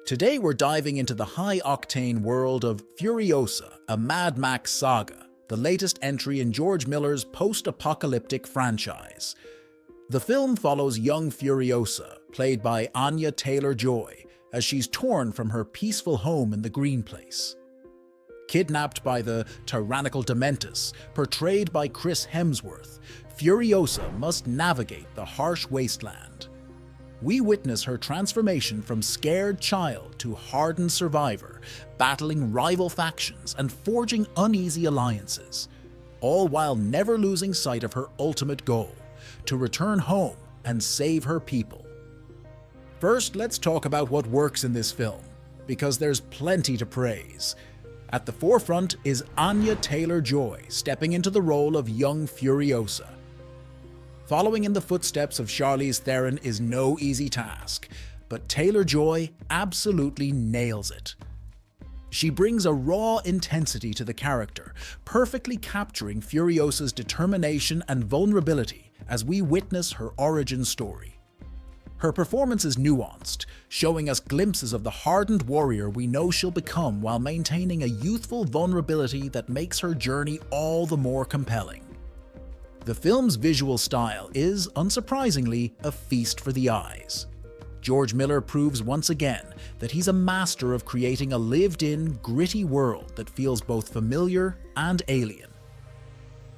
Today we're diving into the high-octane world of Furiosa, a Mad Max Saga, the latest entry in George Miller's post-apocalyptic franchise. The film follows young Furiosa, played by Anya Taylor-Joy, as she's torn from her peaceful home in the Green Place. Kidnapped by the tyrannical Dementus, portrayed by Hemsworth, Furiosa must navigate the harsh wasteland. We witness her transformation from scared child to hardened survivor, battling rival factions and forging uneasy alliances, all while never losing sight of her ultimate goal, to return home and save her people. First, let's talk about what works in this film, because there's plenty to praise. At the forefront is Anya Taylor-Joy stepping into the role of young Furiosa. Following in the footsteps of Charlize Theron is no easy task, but Taylor-Joy absolutely nails it. She brings a raw intensity to the character, perfectly capturing Furiosa's determination and vulnerability as we witness her origin story. Her performance is nuanced, showing us glimpses of the hardened warrior we know she'll become while maintaining a youthful vulnerability that makes her journey all the more compelling. The film's visual style is, unsurprisingly, a feast for the eyes. George Miller proves once again that he's a master of creating a lived-in, gritty world that feels both familiar and alien.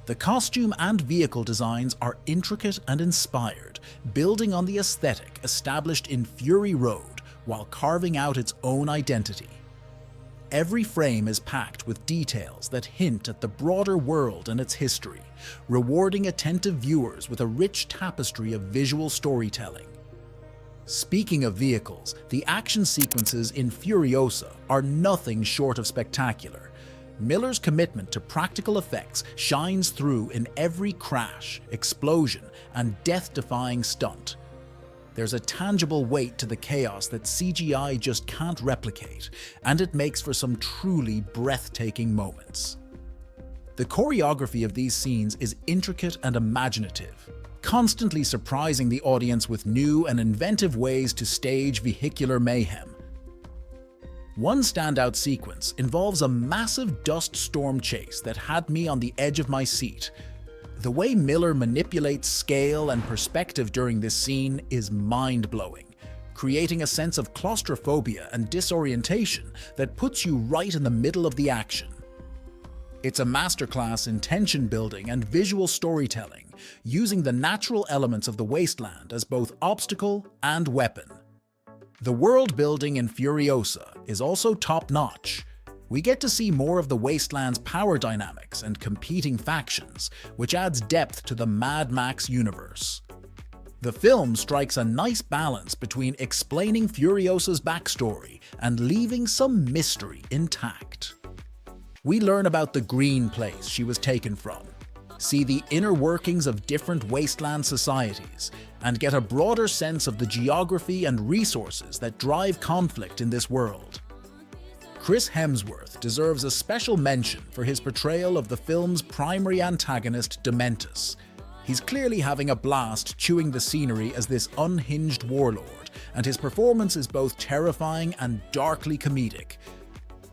The costume and vehicle designs are intricate and inspired, building on the aesthetic established in Fury Road while carving out its own identity. Every frame is packed with details that hint at the broader world and its history, rewarding attentive viewers with a rich tapestry of visual storytelling. Speaking of vehicles, the action sequences in Furiosa are nothing short of spectacular. Miller's commitment to practical effects shines through in every crash, explosion, and death-defying stunt. There's a tangible weight to the chaos that CGI just can't replicate, and it makes for some truly breathtaking moments. The choreography of these scenes is intricate and imaginative, constantly surprising the audience with new and inventive ways to stage vehicular mayhem. One standout sequence involves a massive dust storm chase that had me on the edge of my seat. The way Miller manipulates scale and perspective during this scene is mind-blowing, creating a sense of claustrophobia and disorientation that puts you right in the middle of the action. It's a masterclass in tension building and visual storytelling, using the natural elements of the wasteland as both obstacle and weapon. The world building in Furiosa is also top-notch. We get to see more of the wasteland's power dynamics and competing factions, which adds depth to the Mad Max universe. The film strikes a nice balance between explaining Furiosa's backstory and leaving some mystery intact. We learn about the Green Place she was taken from, see the inner workings of different wasteland societies, and get a broader sense of the geography and resources that drive conflict in this world. Hemsworth deserves a special mention for his portrayal of the film's primary antagonist, Dementus. He's clearly having a blast chewing the scenery as this unhinged warlord, and his performance is both terrifying and darkly comedic.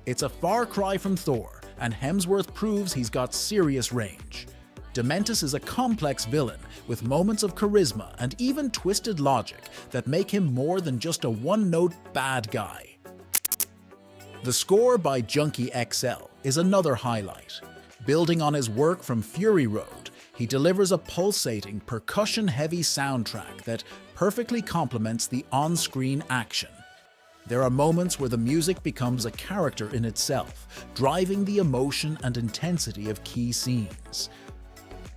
It's a far cry from Thor, and Hemsworth proves he's got serious range. Dementus is a complex villain with moments of charisma and even twisted logic that make him more than just a one-note bad guy. The score by Junkie XL is another highlight. Building on his work from Fury Road, he delivers a pulsating, percussion-heavy soundtrack that perfectly complements the on-screen action. There are moments where the music becomes a character in itself, driving the emotion and intensity of key scenes.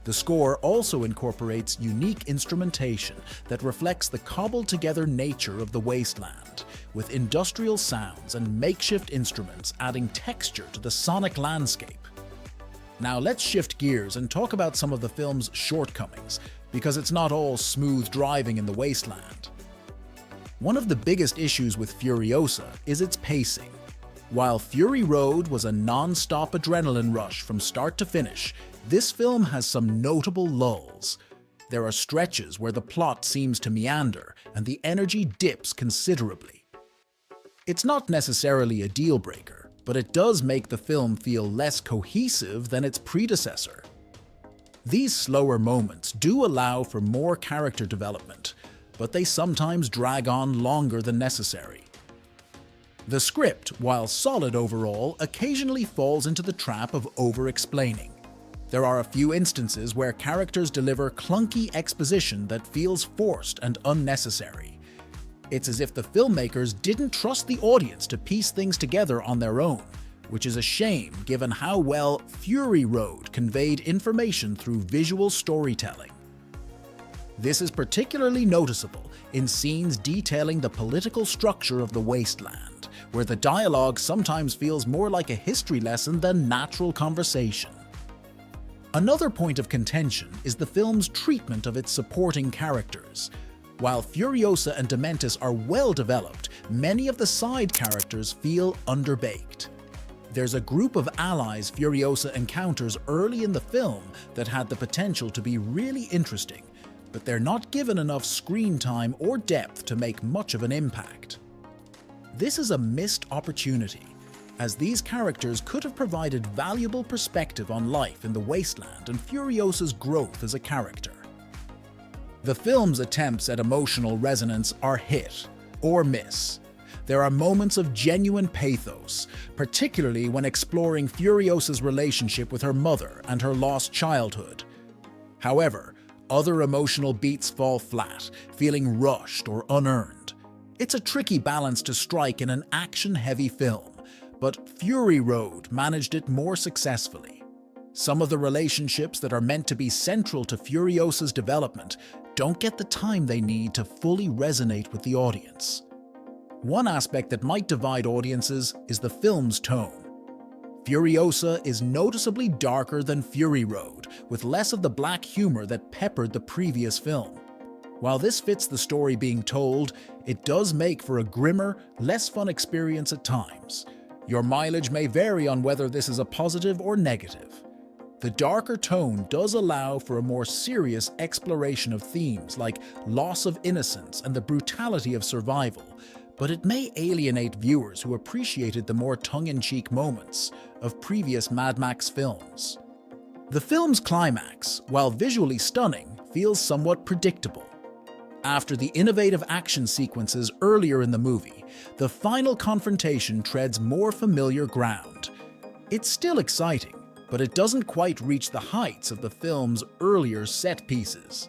The score also incorporates unique instrumentation that reflects the cobbled-together nature of the wasteland, with industrial sounds and makeshift instruments adding texture to the sonic landscape. Now let's shift gears and talk about some of the film's shortcomings, because it's not all smooth driving in the wasteland. One of the biggest issues with Furiosa is its pacing. While Fury Road was a non-stop adrenaline rush from start to finish, this film has some notable lulls. There are stretches where the plot seems to meander and the energy dips considerably. It's not necessarily a deal-breaker, but it does make the film feel less cohesive than its predecessor. These slower moments do allow for more character development, but they sometimes drag on longer than necessary. The script, while solid overall, occasionally falls into the trap of over-explaining. There are a few instances where characters deliver clunky exposition that feels forced and unnecessary. It's as if the filmmakers didn't trust the audience to piece things together on their own, which is a shame given how well Fury Road conveyed information through visual storytelling. This is particularly noticeable in scenes detailing the political structure of the Wasteland, where the dialogue sometimes feels more like a history lesson than natural conversation. Another point of contention is the film's treatment of its supporting characters. While Furiosa and Dementus are well developed, many of the side characters feel underbaked. There's a group of allies Furiosa encounters early in the film that had the potential to be really interesting, but they're not given enough screen time or depth to make much of an impact. This is a missed opportunity, as these characters could have provided valuable perspective on life in the Wasteland and Furiosa's growth as a character. The film's attempts at emotional resonance are hit or miss. There are moments of genuine pathos, particularly when exploring Furiosa's relationship with her mother and her lost childhood. However, other emotional beats fall flat, feeling rushed or unearned. It's a tricky balance to strike in an action-heavy film, but Fury Road managed it more successfully. Some of the relationships that are meant to be central to Furiosa's development don't get the time they need to fully resonate with the audience. One aspect that might divide audiences is the film's tone. Furiosa is noticeably darker than Fury Road, with less of the black humor that peppered the previous film. While this fits the story being told, it does make for a grimmer, less fun experience at times. Your mileage may vary on whether this is a positive or negative. The darker tone does allow for a more serious exploration of themes like loss of innocence and the brutality of survival, but it may alienate viewers who appreciated the more tongue-in-cheek moments of previous Mad Max films. The film's climax, while visually stunning, feels somewhat predictable. After the innovative action sequences earlier in the movie, the final confrontation treads more familiar ground. It's still exciting, but it doesn't quite reach the heights of the film's earlier set pieces.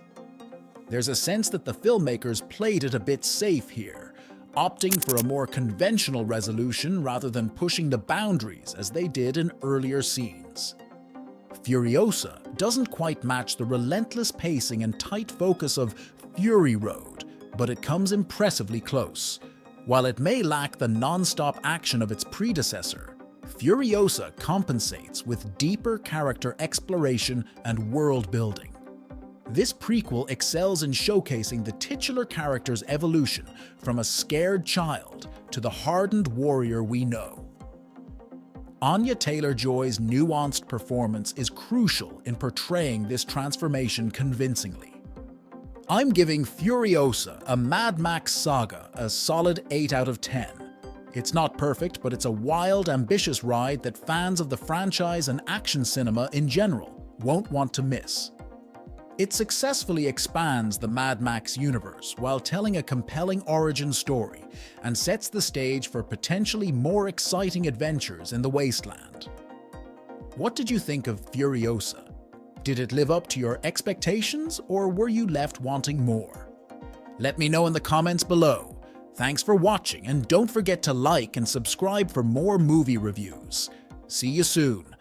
There's a sense that the filmmakers played it a bit safe here, opting for a more conventional resolution rather than pushing the boundaries as they did in earlier scenes. Furiosa doesn't quite match the relentless pacing and tight focus of Fury Road, but it comes impressively close. While it may lack the non-stop action of its predecessor, Furiosa compensates with deeper character exploration and world building. This prequel excels in showcasing the titular character's evolution from a scared child to the hardened warrior we know. Anya Taylor-Joy's nuanced performance is crucial in portraying this transformation convincingly. I'm giving Furiosa, a Mad Max Saga, a solid 8 out of 10. It's not perfect, but it's a wild, ambitious ride that fans of the franchise and action cinema in general won't want to miss. It successfully expands the Mad Max universe while telling a compelling origin story and sets the stage for potentially more exciting adventures in the Wasteland. What did you think of Furiosa? Did it live up to your expectations, or were you left wanting more? Let me know in the comments below. Thanks for watching, and don't forget to like and subscribe for more movie reviews. See you soon.